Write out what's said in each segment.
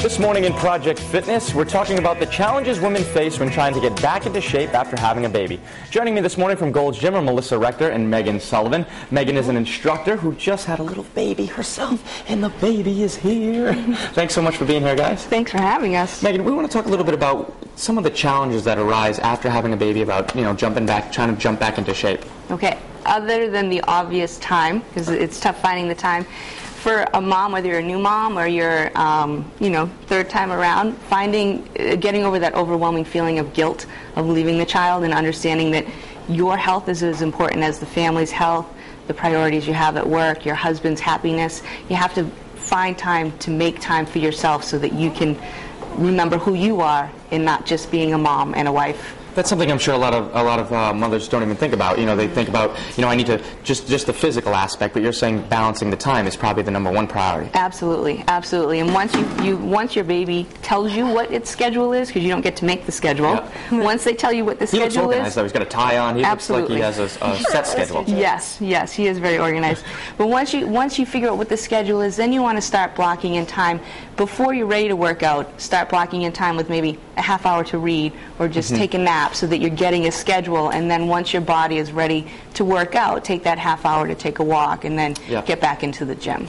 This morning in Project Fitness, we're talking about the challenges women face when trying to get back into shape after having a baby. Joining me this morning from Gold's Gym are Melissa Rector and Megan Sullivan. Megan is an instructor who just had a little baby herself, and the baby is here. Thanks so much for being here, guys. Thanks for having us. Megan, we want to talk a little bit about some of the challenges that arise after having a baby, about, trying to jump back into shape. Okay, other than the obvious time, because it's tough finding the time, for a mom, whether you're a new mom or you're, third time around, getting over that overwhelming feeling of guilt of leaving the child and understanding that your health is as important as the family's health, the priorities you have at work, your husband's happiness. You have to find time to make time for yourself so that you can remember who you are and not just being a mom and a wife. That's something I'm sure a lot of mothers don't even think about. They think about, I need to just the physical aspect, but you're saying balancing the time is probably the number one priority. Absolutely, absolutely. And once your baby tells you what its schedule is, because you don't get to make the schedule. Yeah. Once they tell you what the schedule is, he looks organized, though. He's got a tie on. He absolutely. looks like he has a set schedule. Yes, he is very organized. But once you figure out what the schedule is, then you want to start blocking in time before you're ready to work out. Start blocking in time with maybe a half hour to read or just take a nap, so that you're getting a schedule, and then once your body is ready to work out, take that half hour to take a walk and then get back into the gym.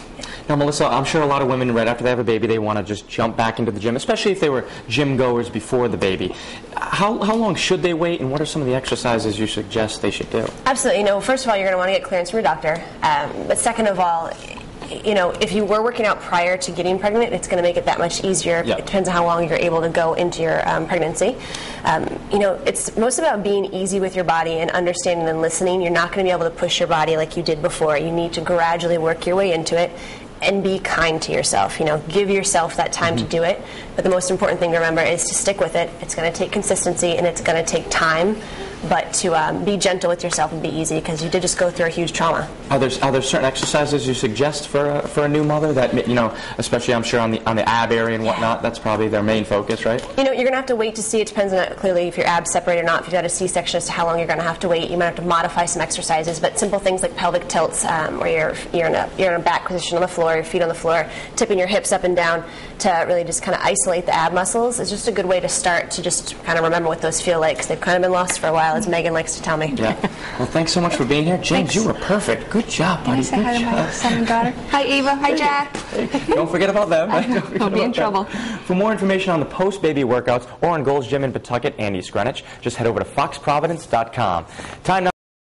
Now, Melissa, I'm sure a lot of women, right after they have a baby, they want to just jump back into the gym, especially if they were gym goers before the baby. How long should they wait, and what are some of the exercises you suggest they should do? Absolutely. First of all, you're going to want to get clearance from your doctor. But second of all, if you were working out prior to getting pregnant, it's going to make it that much easier. Yep. It depends on how long you're able to go into your pregnancy. It's most about being easy with your body and understanding and listening. You're not going to be able to push your body like you did before. You need to gradually work your way into it and be kind to yourself. Give yourself that time to do it. But the most important thing to remember is to stick with it. It's going to take consistency and it's going to take time. But to be gentle with yourself and be easy, because you did just go through a huge trauma. Are there certain exercises you suggest for a new mother that, especially I'm sure on the ab area and whatnot, that's probably their main focus, right? You're going to have to wait to see. It depends on clearly if your abs separate or not. If you've got a C-section, as to how long you're going to have to wait. You might have to modify some exercises, but simple things like pelvic tilts, where you're in a back position on the floor, your feet on the floor, tipping your hips up and down to really just kind of isolate the ab muscles is just a good way to start to just kind of remember what those feel like, because they've kind of been lost for a while, as Megan likes to tell me. Yeah. Well, thanks so much for being here. James, Thanks. You were perfect. Good job, buddy. Can I say hi to my son and daughter? Hi, Ava. Hi, Jack. Hey, don't forget about them. I'll be in trouble. For more information on the post-baby workouts or on Gold's Gym in Pawtucket and East Greenwich, just head over to foxprovidence.com. Time now